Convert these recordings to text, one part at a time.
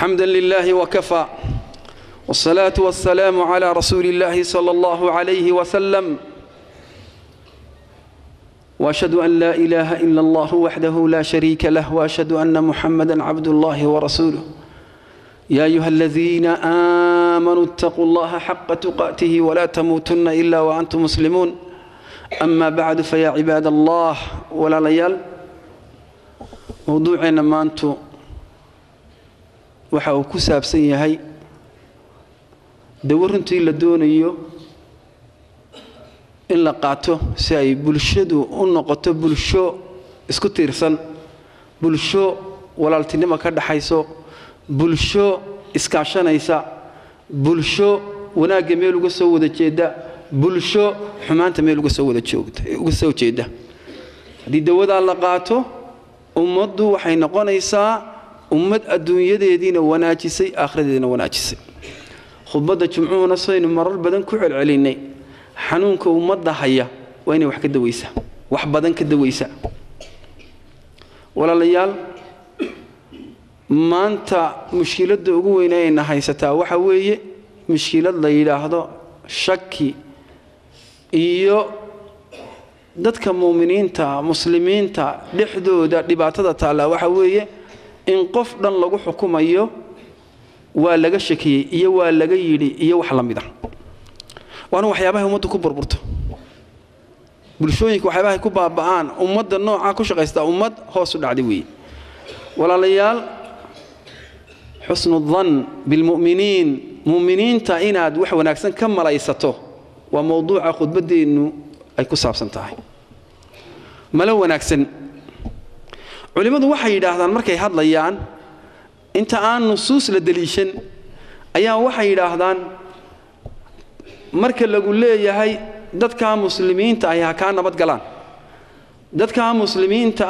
حمدا لله وكفى والصلاة والسلام على رسول الله صلى الله عليه وسلم وأشهد أن لا إله إلا الله وحده لا شريك له وأشهد أن محمدا عبد الله ورسوله يا أيها الذين آمنوا اتقوا الله حق تقاته ولا تموتن إلا وأنتم مسلمون أما بعد فيا عباد الله ولا ليال موضوعنا ما أنتم waxa uu ku saabsan yahay dawrintii la doonayo in la qaato si ay bulshadu u noqoto bulsho isku tiirsan bulsho walaaltinimo ka dhaxayso bulsho iskaashanaysa bulsho wanaag meel uga soo wada jeeda bulsho xumaanta meel uga soo wada joogta uga soo jeeda hadii dawada la qaato ummaddu waxay noqonaysaa ummad adduunyadeedina wanaajisay aakhiradeedina wanaajisay khudbada jumcuuna saynu marar badan ku celcelinay xanuunka ummadda haya waa inay wax ka dawaysa wax badan ka dawaysa walaalayaal maanta mushkiladda ugu weyn ee haysataa waxa weeye mushkilad la yiraahdo shaki iyo dadka muuminiinta muslimiinta dhexdooda dhibaatada taala waxa weeye in qof dhan lagu xukumayo waa laga shakiyay iyo waa laga yiri iyo wax la mid ah waana waxyaabaha ummaddu ku burburto bulshooyinka waxyaabaha ku baaba'aan ummadda nooca ku shaqeysta ummad hoos u dhacday weey walaalayaal xusnu dhann bil mu'miniinta inaad wax wanaagsan ka malaysato waa mawduuca khudbadeenu ay ku saabsan tahay mala wanaagsan culimadu waxay yiraahdaan markay hadlayaan inta aan nusuus la daliishan ayaa waxay yiraahdaan marka lagu leeyahay dadka muslimiinta ay ka nabad galaan dadka muslimiinta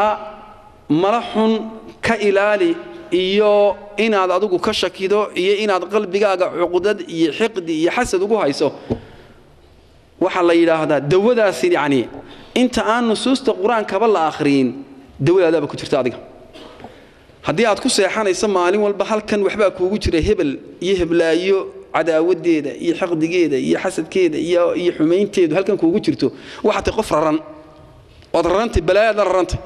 malaxun ka ilaali iyo inaad adigu ka shakido iyo inaad qalbigaaga cuqdad iyo xiqdi iyo xasad ugu hayso waxa la yiraahdaa dawadaas yani inta aan nusuusta quraanka la akhriin dawadaada ku jirta adiga hadii aad ku seexanayso maalin walba halkan waxba kuugu jira hebel iyo heblaayo cadaawadeeda iyo xaqdigeeda iyo xasadkeeda iyo xumeynteedu halkan kuugu jirto waxa qof raran oo rarantay balaayada rarantay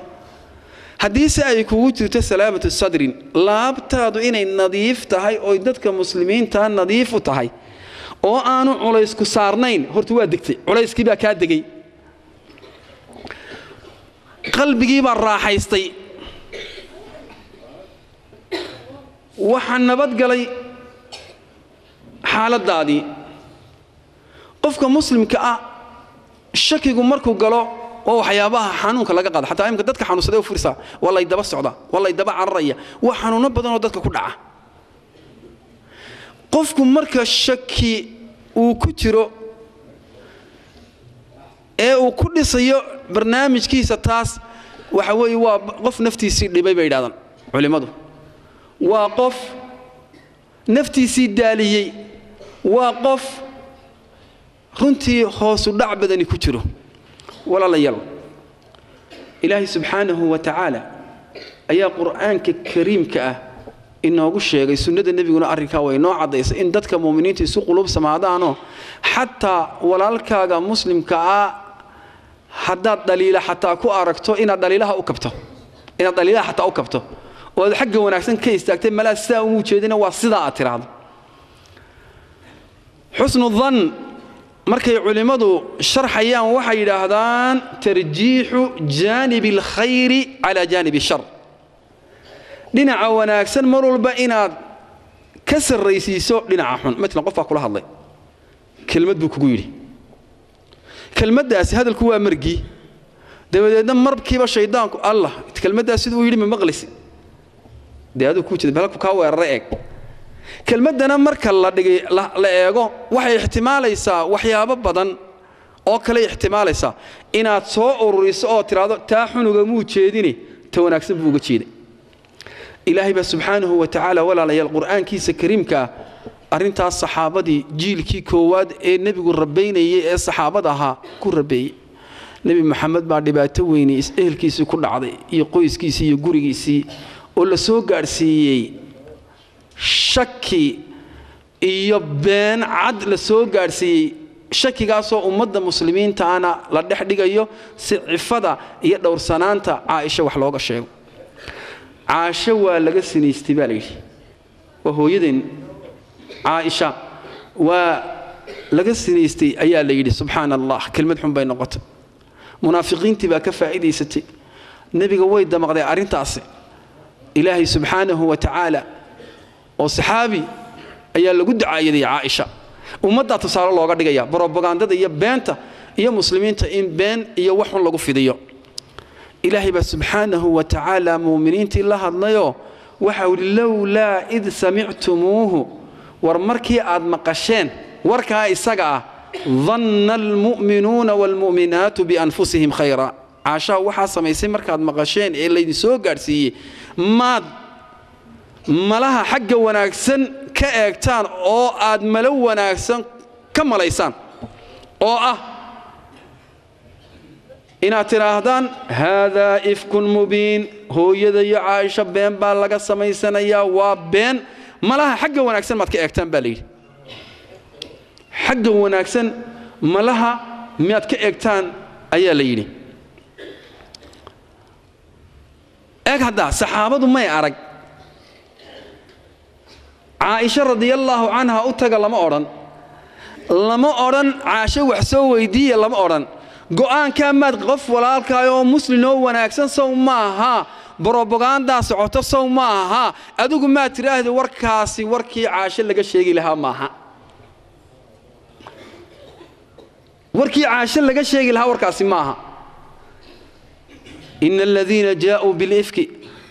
hadii si ay kuugu jirto salaamatu sadrin laabtaadu inay nadiif tahay oo dadka muslimiinta nadiif u tahay oo aanu culays ku saarnayn horta waa degtay culayskii baa ka degay qalbigii baa raaxaystay waxa nabad galay xaaladaadii qofka muslimka shakigu markuu galo oo waxyaabaha xanuunka laga qaado xataa imka dadka xanuunsaday oo furisa wallahi daba socda wallahi daba cararaya wax xanuuno badan oo dadka ku dhaca qofku marka shaki uu ku jiro ee uu ku dhisayo barnaamijkiisa taas waxa weey waa qof naftiisii dhibay bay yiraahdaan culimadu waa qof naftiisii daaliyay waa qof runtii hoos u dhac badani ku jiro walaalayaal ilaahi subhanahu wa ta'ala ayaa quraanka kariimka inoogu sheegay sunnada nabiguna arrinka way noo cadeysay in dadka muuminiinta isu qulub samaadaano hatta walaalkaaga muslimka haddaad daliila xataa ku aragto inaad daliilaha u kabto inaad daliilaha xataa u kabto oo xagga wanaagsan ka istaagtay malaasta uu jeedina waa sida aad tiraahdo xusnu dhann markay culimadu sharxayaan waxay yiraahdaan tarjiihu jaanibi alkhayr ala jaanibi shar dhinaca wanaagsan mar walba inaad ka sarreysiiso dhinaca xun midna qofka kula hadlay kelmad buu kugu yiri kelmadaas hadalku waa margi dabadeedna markiiba shaydaanku allah kelmadaas sidoo yiri ma maqlisi deedu ku jid balku ka weerar eeg kelmadana marka la dhigay la eego waxay ihtimaalaysaa waxyaabo badan oo kale ihtimaalaysaa inaad soo ururiso oo tiraado taa xunuga muu jeedini ta wanaagsan buu uga jeeday ilaahi subhanahu wa ta'ala wala la quraankiisa kariimka arintaas saxaabadii jiilkii koowaad ee nabigu rabeynayay ee saxaabada ahaa ku rabeeyay nabi maxamed baa dhibaato weyn ehelkiisa ku dhacday iyo qoyskiisa iyo gurigiisa oo la soo gaarsiiyay shaki iyo been cad la soo gaarsiiyey shakigaasoo ummadda muslimiintaana la dhex dhigayo si cifada iyo dhowrsanaanta caaisha wax looga sheego caasho waa laga sinaystay baa layidhi waa hooyadeen caaisha waa laga sinaystay ayaa la yidhi subxaan allah kelmad xun bay noqotay munaafiqiintii baa ka faa'iidaysatay nebiga way damaqday arrintaasi ilaahay subxaanahu wa tacaala oo saxaabi ayaa lagu dacaayaday caaisha ummadda tusaale looga dhigaya propagandada iyo beenta iyo muslimiinta in been iyo wax xun lagu fidiyo ilaahay baa subxaanahu wa tacaala muuminiintii la hadlayo waxa uu lawlaa id samictumuuhu war markii aad maqasheen warkaa isaga ah dhanna almu'minuuna waalmu'minaatu bianfusihim khayra caashaa waxaa samaysay markaad maqasheen ee laydin soo gaadhsiiyey maad malaha xagga wanaagsan ka eegtaan oo aad malo wanaagsan ka malaysaan oo ah inaad tidhaahdaan haadaa ifkun mubiin hooyada iyo caaisha been baa laga samaysanayaa waa been malaha xagga wanaagsan maad ka eegtaan baa layidhi xagga wanaagsan malaha miyaad ka eegtaan ayaa la yidhi eeg haddaa saxaabadu may arag caaisha radiyallaahu canha u taga lama odhan caasho wax soo weydiiya lama odhan go'aankaa maad qof walaalkaayoo muslimoo wanaagsan sow ma aha brobagandaa socoto sow ma aha adigu maad tidhaahda warkaasi warkii caasho laga sheegi lahaa maaha warkii caasho laga sheegi lahaa warkaasi maaha ina aladiina jaa'uu bilifki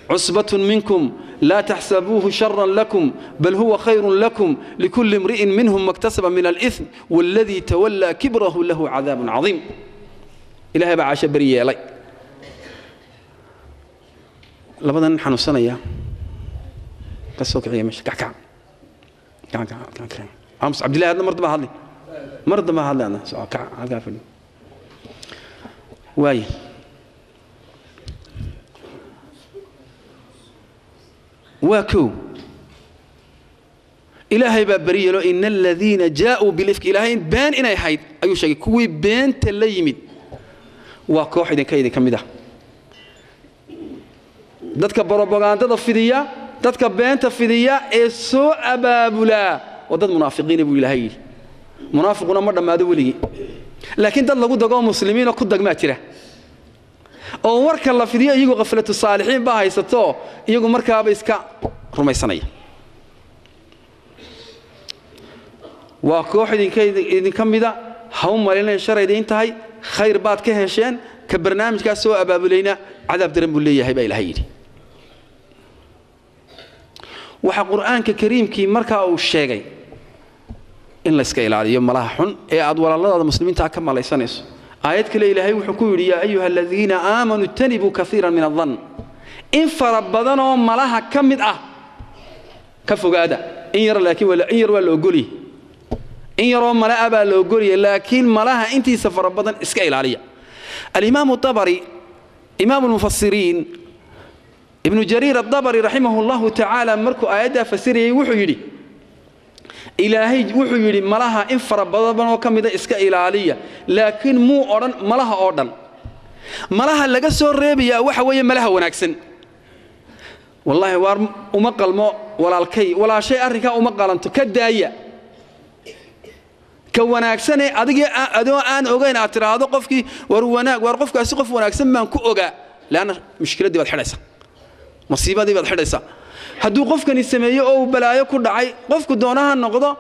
cusbatun minkum لا تحسبوه شرا لكم بل هو خير لكم لكل امرئ منهم ما اكتسب من الإثم والذي تولى كبره له عذاب عظيم إلهي بعاش بريء لي لبدا نحن السنة يا قصوك عيا مش كعكع أمس عبد الله هذا مرض ما هذا أنا كعكع واي واكو إلهي بابريه له إن الذين جاءوا بالإفك إلهي بان إنا يحيد أيو شيء كوي بان تليمد واكو حيدا كيدا كمدا دادك بروباغاندا فيديا دادك بان تفيديا إسو أبابلا وداد منافقين أبو إلهي منافقون مرة ما دولي لكن داد لقود دقوا مسلمين وقود دق ماتره oo warka la fidiyo iyagu qaflatu saalixiin baa haysato iyagu markaaba iska rumaysanaya waa koox idin kamida haw marinay sharaydeyn tahay khayr baad ka hesheen ka barnaamijkaas soo abaabulayna cadaab daran buu leeyahay baa ilaahay yiri waxa quraanka kariimkii marka uu sheegay in la iska ilaaliyo malaha xun ee aad walaalada muslimiinta ka malaysanayso آيات كلا إلهي وحكور يا أيها الذين آمنوا اجتنبوا كثيرا من الظن إن فربضنا ملاها كمد كفوا قادا إن يرى لكن ولا إن يرى ولا إن يرى ملا أبا لوجولي لكن ملاها أنت سفر بدن إسكايل عليا الإمام الطبري إمام المفسرين ابن جرير الطبري رحمه الله تعالى مركو آيات فسيري وحيري إلهي وحيري ملاها إن فربضنا وكمد إسكايل عليا لكن مو أورن ملاها أورن ملاها لقى سور ريبيا وحوي ملاها وناكسن والله وار ومقل ما ولا الكي ولا شيء أركا ومقل أنت كداية كوناكسنة أدو أن أوجين اعتراض قفكي ورواناك وارقفك أسقف وناكسن من كوجا لأن مشكلة دي بالحدثة مصيبة دي بالحدثة هدو قفك نسميه أو بلايا كل عي قفك دونها النقطة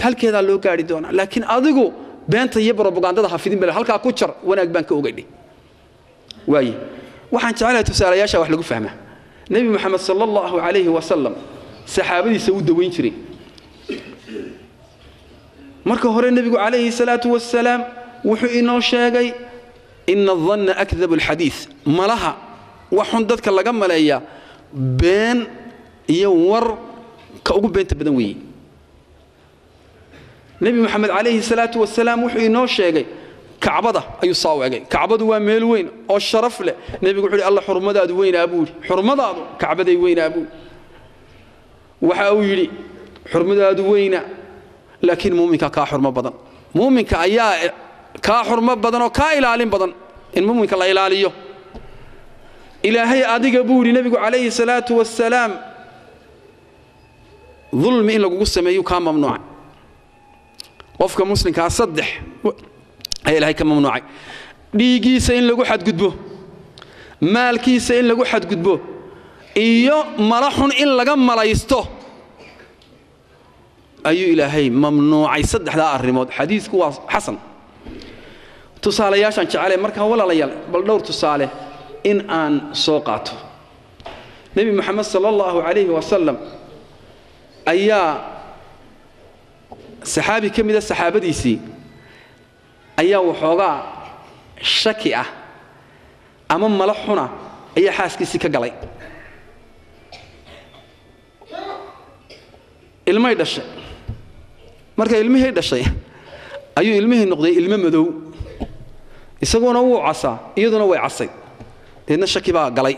هل كذا لو قاعد دونا لكن أدو بنت يبرو بقعدة حافظين بلا هل كوتشر وناك بنك أوجدي واي وحن تعالى تسأل يا شاوح لقوا فهمه نبي محمد صلى الله عليه وسلم صحابي سود وين شري مركه هور النبي عليه الصلاة والسلام وحو إنه شاقي إن الظن أكذب الحديث ملها وحندتك اللي قمل إياه بين يور كأقول بنت بدوي نبي محمد عليه الصلاة والسلام وحو إنه شاقي كعبده أي صاوعي كعبده وميل وين أو الشرف له نبي يقول الله حرمة وين أبوي حرمة كعبده وين أبوي waxa uu yiri xurmadaadu weyna laakiin muuminka ka xurmo badan muuminka ayaa ka xurmo badan oo ka ilaalin badan in muuminka la ilaaliyo ilaahay adiga buuri nabigu calayhi salaatu wassalaam ظلم إن لجوج سمايو كان ممنوع وفق مسلم كصدح أي لهي كان ممنوع ليجي سين لجو حد جدبه مالكي سين لجو حد جدبه إياه مرحون إن لجم لا يسته أي إلهي ممنوع يصدح ذا الرماد حديث كوا حسن تصالح يا شان شعله مركها ولا ليال بل دور تصالح إن أن سوقاته نبي محمد صلى الله عليه وسلم ayaa saxaabi kamida saxaabadiisii ayaa waxoogaa shaki ah ama malaxuna ayaa xaaskiisii ka galay ilmay dhashay marka ilmihii dhashay ayuu ilmihii noqday ilmo madow isaguna wuu casaa iyaduna way casay deedna shaki baa galay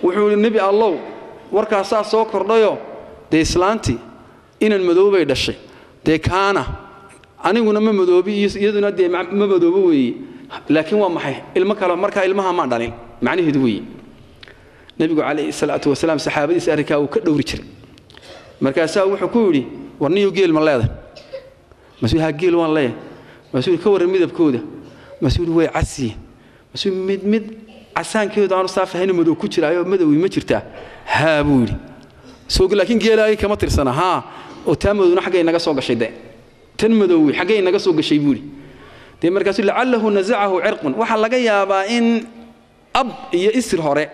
wuxuu nabi allah warkaas soo kordhayo de islaanti inaan madoobay dhashay de kaana aniguna ma madoobi iyaduna de ma madoobo weey laakiin waa maxay ilmo kale marka ilmaha ma dhalin macnaheedu weey nabigu calayhi salaatu wasalaam saxaabadiisa arrinka uu ka dhowri jiray markaas wuxuu ku yiri warniyo geel ma leedahay masuul ha geel waan leeyahay masuul ka waran midabkooda masuul way casi masuul mid casaankeedu aanu saafahayn madow ku jiraayo madow ma jirtaa ha buu yiri سوق لكن جيلاي كما ترسنا ها وتامدنا حاجة ينقص وقش ده تنمدوي حاجة ينقص وقش يبولي ده مركز لعله نزعه عرق وحلا جاي أبا إن أب يأسر هراء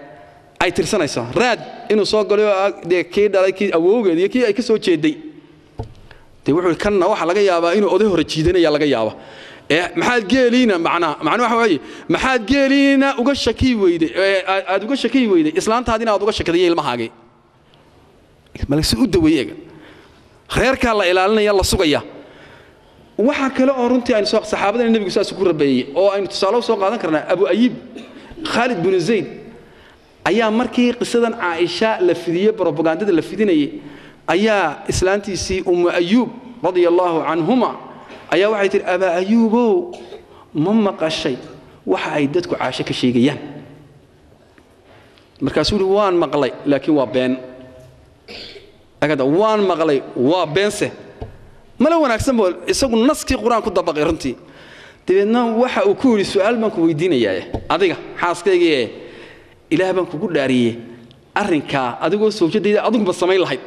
أي ترسنا يسا راد إنه سوق له ده كيد على كي أوجه ده كي أي كسوة شيء ده وحول كنا وحلا جاي أبا إنه أده هرتشيدنا يلا جاي أبا محاد جيلينا معنا وحوي محاد جيلينا وقش شكي ويده أدوقش شكي ويده إسلام تهدينا أدوقش شكيه المحاجي مالك سؤال دويجا خير كلا إلى أن يلا سقيا وحكى له أرنتي عن سوق صحابة النبي صلى الله عليه وسلم أو أن تصالوا سوق هذا كرنا أبو أيوب خالد بن زيد أيام مركي قصة عائشة لفدية بروباغندا لفدينا أيام إسلامتي سي أم أيوب رضي الله عنهما أيام واحد أبا أيوب مما قشي وحيدتك عاشك شيء جيان مركزول وان مقلي لكن وبين أكيد وان مغلي وبنسه ما لو أنا أقسم بقول يسوق نسك القرآن كده بقيرنتي تبينا واحد أقول سؤال بنك ويدينا إياه أديك حاس كده إيه إله بنك كقول داريه أرنكا أديك سوتش دي أديك بالسماء الحيط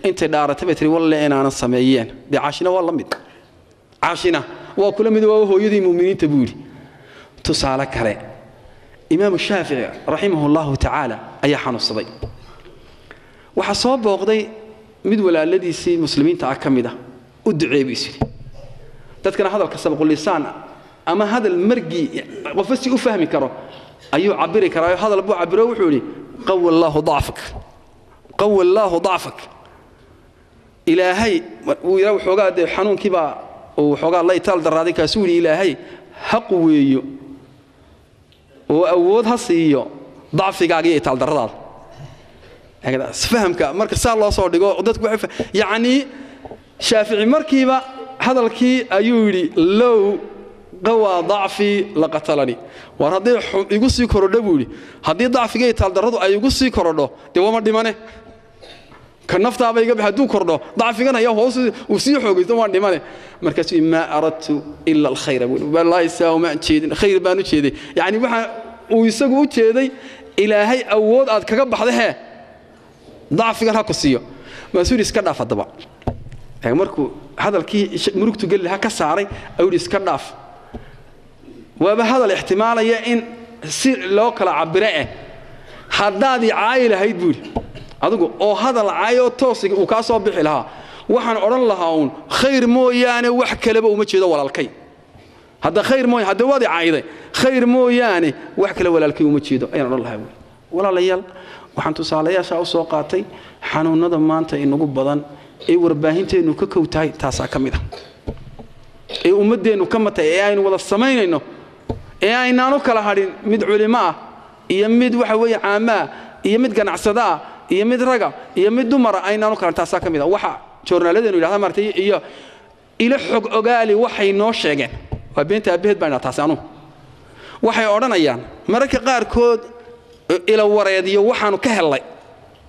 أنت دارة تبتري والله أنا السمايين بعشنا والله مد عشنا وكل مد وهو يدي مؤمنين تبولي تصالك هراء إمام الشافعي رحمه الله تعالى أي حنو الصديق وحصاب بوقدي مدول الذي سي مسلمين تعكمده ودعي بيسري تذكر هذا الكسب قول لسان أما هذا المرجي وفسي أفهمي كرو أيو عبري كرو هذا الأبو عبره وحولي قوى الله ضعفك قوى الله ضعفك إلهي ويروح وقاد حنون كبا وحقا الله يتال درادي كسوري إلهي حقوي وأودها سيو ضعفك عقية يتال دراد هكذا فهمك مركز صار الله صار دقوا ضدك وعفة يعني شافعي مركبة هذا الكي أيوري لو قوى ضعفي لقتلني وهذا يقصي كرده بولي هذه ضعف جاي تالدرده أي يقصي كرده دوما دمانه كنفط أبى يجيب هدو كرده ضعف جانا يا هو وسيحه دوما دمانه مركز ما أردت إلا الخير بقول بالله يساو ما تشيد خير بانو تشيد يعني واحد ويسقوا تشيدي إلهي أود أذ كجب هذا ضعف جانا كسيه مسؤول يسكر فضبا يعني مركو هذا الكي مركتو قال لها كساري أو يسكر وبهذا الاحتمال يا إن سير لوكل عبرائه حدادي عائلة هيدبول أدوكو أو هذا العايو توصي وكاسو بحلها وحن أرن لهاون خير مو يعني وحكي لبا ومشي ولا الكي هذا خير مو هذا وادي عايدة خير مو يعني وحكي ولا الكي ومشي أين أرن لها ولا ليال وحن تصاليا شاو سوقاتي حنون نظم مانتا إنه بدن إيه ورباهنتي إنه كوتاي تاسع كميدا إيه أمدي إنه كمتي إيه إنه ولا السمين إنه إيه إنه كلا هارين مد علماء يمد وحوي عامة يمد جنع صدا iyo mid raga iyo mid dumar aynaanu kala taasa kamida waxa joornaaladeenu yiraahdo martay iyo ila xog ogaali waxay noo sheegeen waa beenta abeed baan taasanu waxay oranayaan mararka qaar kood ila wareediyo waxaanu ka helay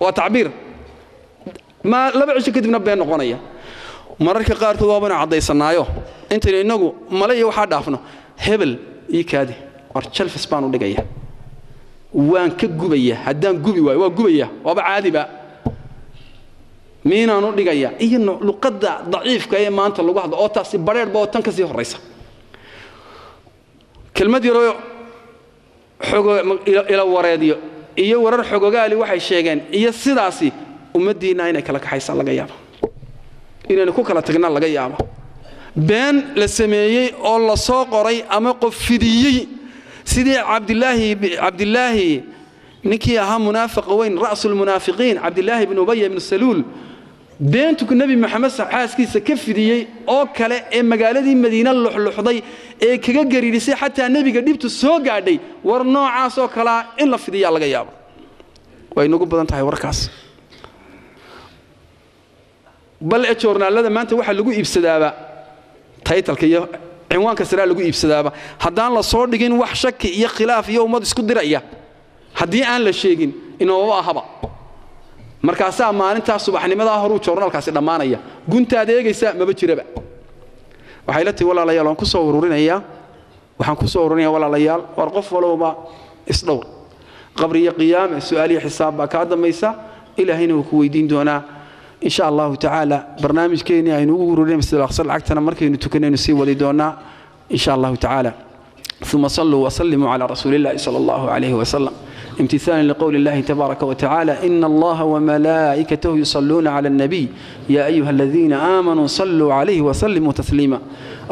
waa tacbiir ma laba cisho kadibna been noqonaya mararka qaar kood waabana cadaysanaayo inta inagu malay waxa dhaafno hebel ii kaadi war jalfis baan u dhigaya waan ka gubaya hadaan gubi waay waa gubaya waaba caadi ba miinaanu dhigaya iyo luqadda daciifka ee maanta lagu hadlo oo taasi bareer baa tan ka sii horeysa kelmad yaro xogo ila wareediyo iyo warar xogogaali waxay sheegeen iyo sidaasi ummadiina inay kala kaxaysan laga yaabo inay ku kala tagna laga yaabo been la sameeyay oo la soo qoray ama qof fidiyay sidii Abdullah ninkii ahaa munaafiq weyn ra'sul munaafiqiin Abdullah ibn Ubay ibn Salul beentu nabi Muhammad xaaskiisa ka fidiyay oo kale ee magaaladii Madiina luxluxday ee kaga gariirisay xataa nabiga dhibtu soo gaadhay war noocaas oo kala in la fidiyaa laga yaabo way nagu badan tahay warkaas bal ee joornaalada maanta waxa lagu iibsadaaba taytalka iyo cinwaanka sare lagu iibsadaaba hadaan la soo dhigin wax shaki iyo khilaaf iyo ummad isku diraya hadii aan la sheegin inoo ahaba markaas maalinta subaxnimada horu joornaalkaasi dhamaanaya gunta adeegaysa ma jiraba waxay la tii walaalayaal aan ku soo ururinaya waxaan ku soo ururinaya walaalayaal war qof walba isdhowr qabriga qiyaam su'aaliyo xisaab ka damaysa ilaahayna uu ku weydiin doonaa إن شاء الله تعالى برنامج كيني أي نقول مثل الأخصر عكتنا مركي نتكلم نسيب ولدونا إن شاء الله تعالى ثم صلوا وسلموا على رسول الله صلى الله عليه وسلم امتثالا لقول الله تبارك وتعالى إن الله وملائكته يصلون على النبي يا أيها الذين آمنوا صلوا عليه وسلموا تسليما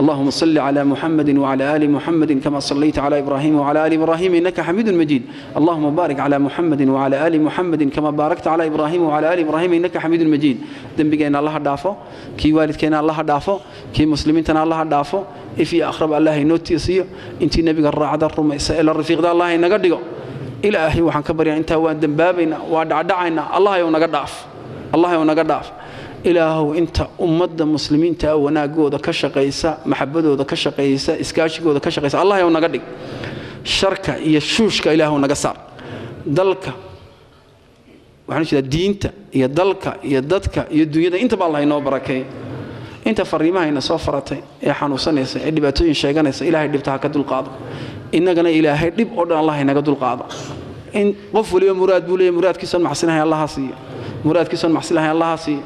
اللهم صل على محمد وعلى آل محمد كما صليت على إبراهيم وعلى آل إبراهيم إنك حميد مجيد اللهم بارك على محمد وعلى آل محمد كما باركت على إبراهيم وعلى آل إبراهيم إنك حميد مجيد دنبقين الله دافو كي والد كينا الله دافو كي مسلمين تنا الله دافو إفي أخرب الله نوتي يصير انتي نبي الرعد الرميس إلى الرفيق ده الله نقدقه إلهي وحن كبر يعني أنت وان دنبابنا ودعنا الله يونقداف الله يونقداف إلهو أنت أمد المسلمين تأونا جودا كشقيسة محبته ودا كشقيسة إسكاشي جودا كشقيسة الله يونقدق شركة يشوش كإلهو نقصار دلك وحنش الدينته يدلك يدتك يدنيا أنت بالله ينوبركي أنت فريمها إن صفرتي يا حنوسني اللي بتوين شيئا إلهي اللي بتاعك دول قاضي إننا إلهي اللي بقدر الله ينقد القاضي إن قفل يوم مراد كيسون محسنها الله هسي مراد كيسون محسنها الله هسي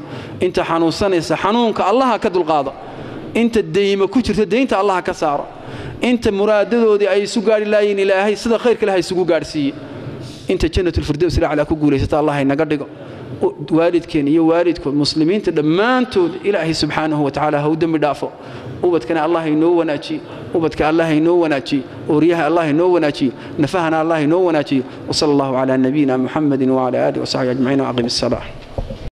أنت حنوسني حنونك الله كد القاضي أنت الدين كوتشر الدين أنت الله كسار أنت مراد دودي أي سجار الله إلهي صدق خير كلها سجار سي أنت جنة الفردوس لا على كقول الله ينقدك والدكين يا والدكم مسلمين تدمانتو إلهي سبحانه وتعالى هو دم دافع وبتكنا الله ينو وناتي وبتك الله ينو وناتي وريها الله ينو وناتي نفهنا الله ينو وناتي وصلى الله على نبينا محمد وعلى آله وصحبه أجمعين وأقم الصلاة